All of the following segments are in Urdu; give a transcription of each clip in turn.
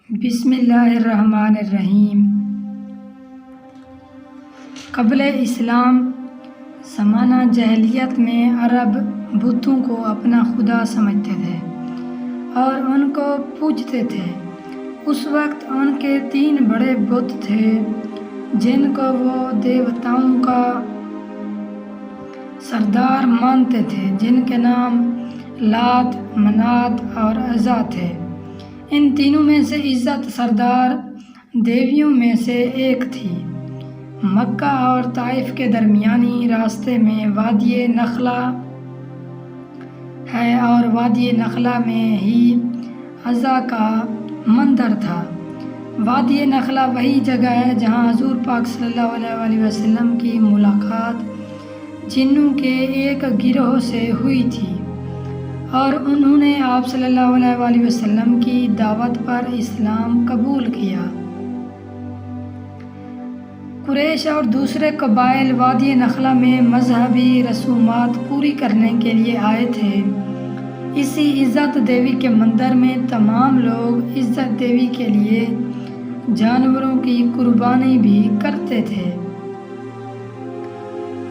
بسم اللہ الرحمن الرحیم۔ قبل اسلام زمانہ جاہلیت میں عرب بتوں کو اپنا خدا سمجھتے تھے اور ان کو پوجتے تھے۔ اس وقت ان کے 3 بڑے بت تھے جن کو وہ دیوتاؤں کا سردار مانتے تھے، جن کے نام لات، منات اور عزا تھے۔ ان تینوں میں سے عزت سردار دیویوں میں سے ایک تھی۔ مکہ اور طائف کے درمیانی راستے میں وادی نخلا ہے اور وادی نخلا میں ہی عزا کا مندر تھا۔ وادی نخلا وہی جگہ ہے جہاں حضور پاک صلی اللہ علیہ وسلم کی ملاقات جنوں کے ایک گروہ سے ہوئی تھی اور انہوں نے آپ صلی اللہ علیہ وسلم کی دعوت پر اسلام قبول کیا۔ قریش اور دوسرے قبائل وادی نخلا میں مذہبی رسومات پوری کرنے کے لیے آئے تھے۔ اسی عزت دیوی کے مندر میں تمام لوگ عزت دیوی کے لیے جانوروں کی قربانی بھی کرتے تھے۔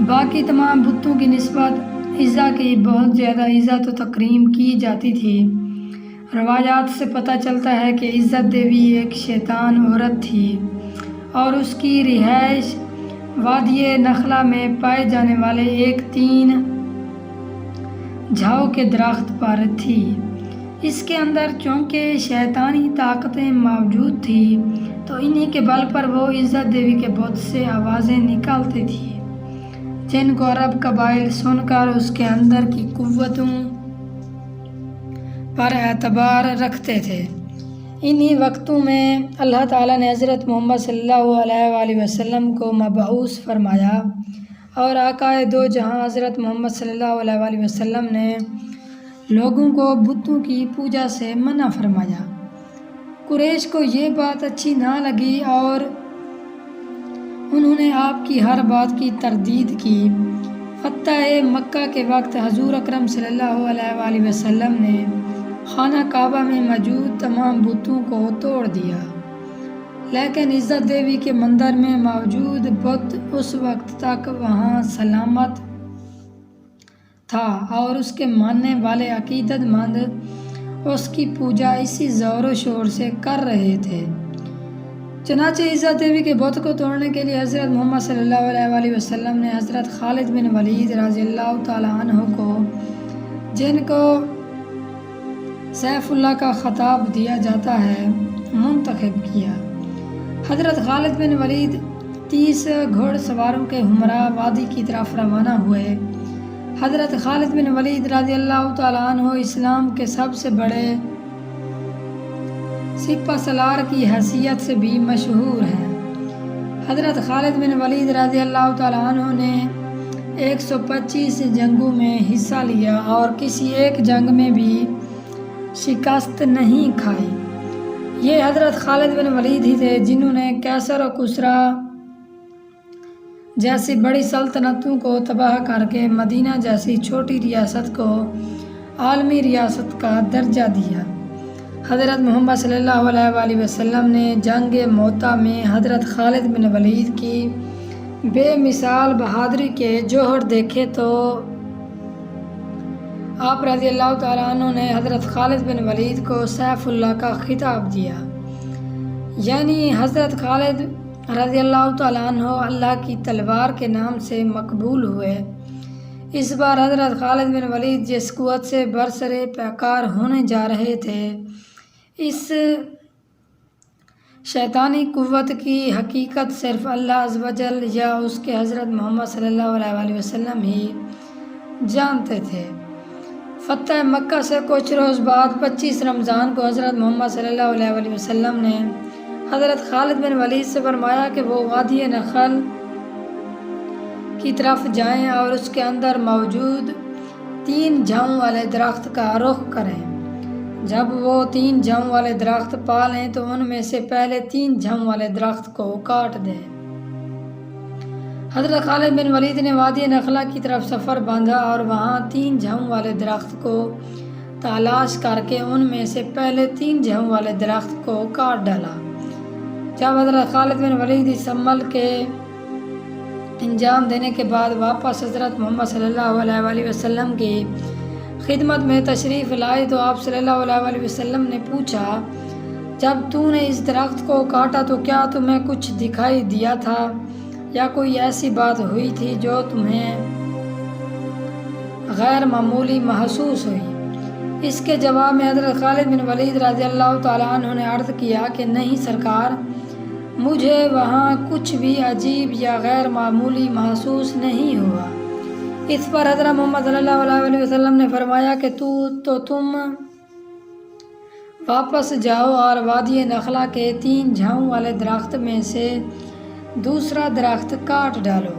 باقی تمام بتوں کی نسبت عزا کی بہت زیادہ عزت و تکریم کی جاتی تھی۔ روایات سے پتہ چلتا ہے کہ عزت دیوی ایک شیطان عورت تھی اور اس کی رہائش وادی نخلا میں پائے جانے والے ایک 3 جھاؤ کے درخت پر تھی۔ اس کے اندر چونکہ شیطانی طاقتیں موجود تھیں تو انہی کے بل پر وہ عزت دیوی کے بت سے آوازیں نکالتی تھی جن کو عرب قبائل سن کر اس کے اندر کی قوتوں پر اعتبار رکھتے تھے۔ انہی وقتوں میں اللہ تعالیٰ نے حضرت محمد صلی اللہ علیہ وسلم کو مبعوث فرمایا اور آقا دو جہاں حضرت محمد صلی اللہ علیہ وسلم نے لوگوں کو بتوں کی پوجا سے منع فرمایا۔ قریش کو یہ بات اچھی نہ لگی اور انہوں نے آپ کی ہر بات کی تردید کی۔ فتح مکہ کے وقت حضور اکرم صلی اللہ علیہ وسلم نے خانہ کعبہ میں موجود تمام بتوں کو توڑ دیا، لیکن عزت دیوی کے مندر میں موجود بت اس وقت تک وہاں سلامت تھا اور اس کے ماننے والے عقیدت مند اس کی پوجا اسی زور و شور سے کر رہے تھے۔ چنانچہ عزت دیوی کے بت کو توڑنے کے لیے حضرت محمد صلی اللہ علیہ وسلم نے حضرت خالد بن ولید رضی اللہ تعالیٰ عنہ کو، جن کو سیف اللہ کا خطاب دیا جاتا ہے، منتخب کیا۔ حضرت خالد بن ولید 30 گھوڑ سواروں کے ہمراہ وادی کی طرف روانہ ہوئے۔ حضرت خالد بن ولید رضی اللہ تعالیٰ عنہ اسلام کے سب سے بڑے سپہ سالار کی حیثیت سے بھی مشہور ہیں۔ حضرت خالد بن ولید رضی اللہ تعالیٰ عنہ نے 125 جنگوں میں حصہ لیا اور کسی ایک جنگ میں بھی شکست نہیں کھائی۔ یہ حضرت خالد بن ولید ہی تھے جنہوں نے کیسر و کسریٰ جیسی بڑی سلطنتوں کو تباہ کر کے مدینہ جیسی چھوٹی ریاست کو عالمی ریاست کا درجہ دیا۔ حضرت محمد صلی اللہ علیہ وسلم نے جنگ موتا میں حضرت خالد بن ولید کی بے مثال بہادری کے جوہر دیکھے تو آپ رضی اللہ تعالیٰ عنہ نے حضرت خالد بن ولید کو سیف اللہ کا خطاب دیا، یعنی حضرت خالد رضی اللہ تعالیٰ عنہ اللہ کی تلوار کے نام سے مقبول ہوئے۔ اس بار حضرت خالد بن ولید جس قوت سے برسر پیکار ہونے جا رہے تھے، اس شیطانی قوت کی حقیقت صرف اللہ عز و جل یا اس کے حضرت محمد صلی اللہ علیہ وسلم ہی جانتے تھے۔ فتح مکہ سے کچھ روز بعد 25 رمضان کو حضرت محمد صلی اللہ علیہ وسلم نے حضرت خالد بن ولید سے فرمایا کہ وہ وادی نخل کی طرف جائیں اور اس کے اندر موجود 3 جھاؤں والے درخت کا رخ کریں۔ جب وہ 3 جھاؤں والے درخت پا لیں تو ان میں سے پہلے 3 جھاؤں والے درخت کو کاٹ دیں۔ حضرت خالد بن ولید نے وادی نخلا کی طرف سفر باندھا اور وہاں 3 جھاؤں والے درخت کو تلاش کر کے ان میں سے پہلے 3 جھاؤں والے درخت کو کاٹ ڈالا۔ جب حضرت خالد بن ولید اس عمل کے انجام دینے کے بعد واپس حضرت محمد صلی اللہ علیہ وآلہ وسلم کی خدمت میں تشریف لائے تو آپ صلی اللہ علیہ وآلہ وسلم نے پوچھا، جب تو نے اس درخت کو کاٹا تو کیا تمہیں کچھ دکھائی دیا تھا یا کوئی ایسی بات ہوئی تھی جو تمہیں غیر معمولی محسوس ہوئی؟ اس کے جواب میں حضرت خالد بن ولید رضی اللہ تعالیٰ عنہ نے عرض کیا کہ نہیں سرکار، مجھے وہاں کچھ بھی عجیب یا غیر معمولی محسوس نہیں ہوا۔ اس پر حضرت محمد صلی اللہ علیہ وسلم نے فرمایا کہ تم واپس جاؤ اور وادی نخلا کے 3 جھاؤں والے درخت میں سے دوسرا درخت کاٹ ڈالو۔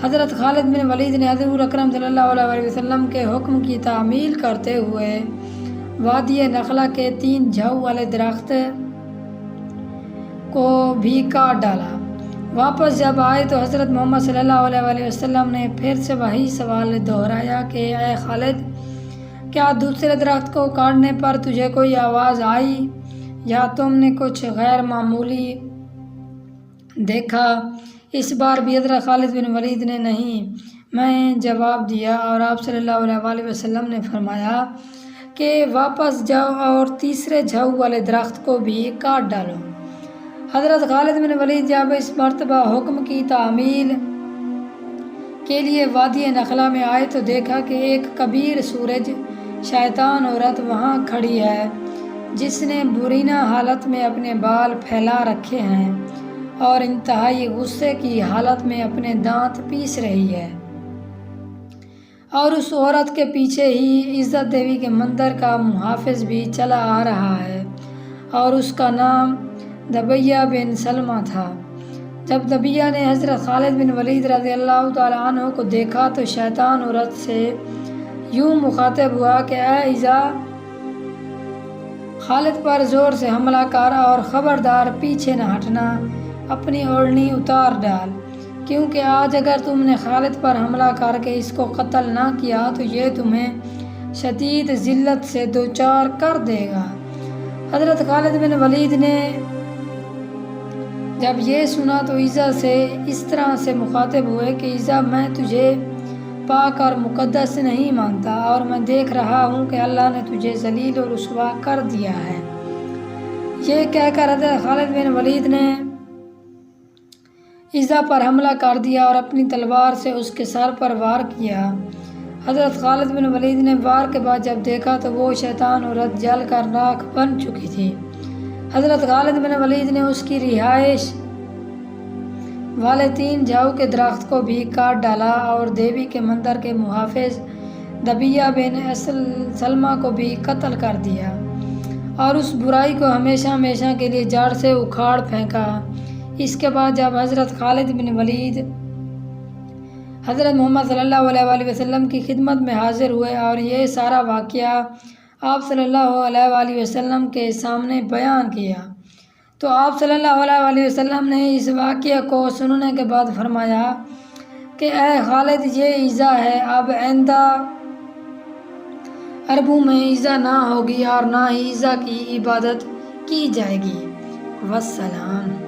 حضرت خالد بن ولید نے حضور اکرم صلی اللہ علیہ وسلم کے حکم کی تعمیل کرتے ہوئے وادی نخلا کے 3 جھاؤں والے درخت کو بھی کاٹ ڈالا۔ واپس جب آئے تو حضرت محمد صلی اللہ علیہ وسلم نے پھر سے وہی سوال دہرایا کہ اے خالد، کیا دوسرے درخت کو کاٹنے پر تجھے کوئی آواز آئی یا تم نے کچھ غیر معمولی دیکھا؟ اس بار بھی حضرت خالد بن ولید نے نہیں میں جواب دیا اور آپ صلی اللہ علیہ وسلم نے فرمایا کہ واپس جاؤ اور تیسرے جھاؤں والے درخت کو بھی کاٹ ڈالو۔ حضرت خالد بن ولید جب اس مرتبہ حکم کی تعمیل کے لیے وادی نخلا میں آئے تو دیکھا کہ ایک کبیر سورج شیطان عورت وہاں کھڑی ہے جس نے برینہ حالت میں اپنے بال پھیلا رکھے ہیں اور انتہائی غصے کی حالت میں اپنے دانت پیس رہی ہے، اور اس عورت کے پیچھے ہی عزت دیوی کے مندر کا محافظ بھی چلا آ رہا ہے اور اس کا نام دبیہ بن سلمہ تھا۔ جب دبیہ نے حضرت خالد بن ولید رضی اللہ تعالیٰ عنہ کو دیکھا تو شیطان عورت سے یوں مخاطب ہوا کہ اے ایزا، خالد پر زور سے حملہ کر اور خبردار پیچھے نہ ہٹنا، اپنی اوڑھنی اتار ڈال، کیونکہ آج اگر تم نے خالد پر حملہ کر کے اس کو قتل نہ کیا تو یہ تمہیں شدید ذلت سے دوچار کر دے گا۔ حضرت خالد بن ولید نے جب یہ سنا تو ایزا سے اس طرح سے مخاطب ہوئے کہ ایزا، میں تجھے پاک اور مقدس نہیں مانتا اور میں دیکھ رہا ہوں کہ اللہ نے تجھے ذلیل و رسوا کر دیا ہے۔ یہ کہہ کر حضرت خالد بن ولید نے ایزا پر حملہ کر دیا اور اپنی تلوار سے اس کے سر پر وار کیا۔ حضرت خالد بن ولید نے وار کے بعد جب دیکھا تو وہ شیطان عورت جل کر راکھ بن چکی تھی۔ حضرت خالد بن ولید نے اس کی رہائش والے 3 جھاؤں کے درخت کو بھی کاٹ ڈالا اور دیوی کے مندر کے محافظ دبیہ بن سلمہ کو بھی قتل کر دیا اور اس برائی کو ہمیشہ ہمیشہ کے لیے جڑ سے اکھاڑ پھینکا۔ اس کے بعد جب حضرت خالد بن ولید حضرت محمد صلی اللہ علیہ وسلم کی خدمت میں حاضر ہوئے اور یہ سارا واقعہ آپ صلی اللہ علیہ وآلہ وسلم کے سامنے بیان کیا تو آپ صلی اللہ علیہ وسلم نے اس واقعہ کو سننے کے بعد فرمایا کہ اے خالد، یہ ایزا ہے، اب آئندہ عربوں میں ایزا نہ ہوگی اور نہ ہی ایزا کی عبادت کی جائے گی۔ والسلام۔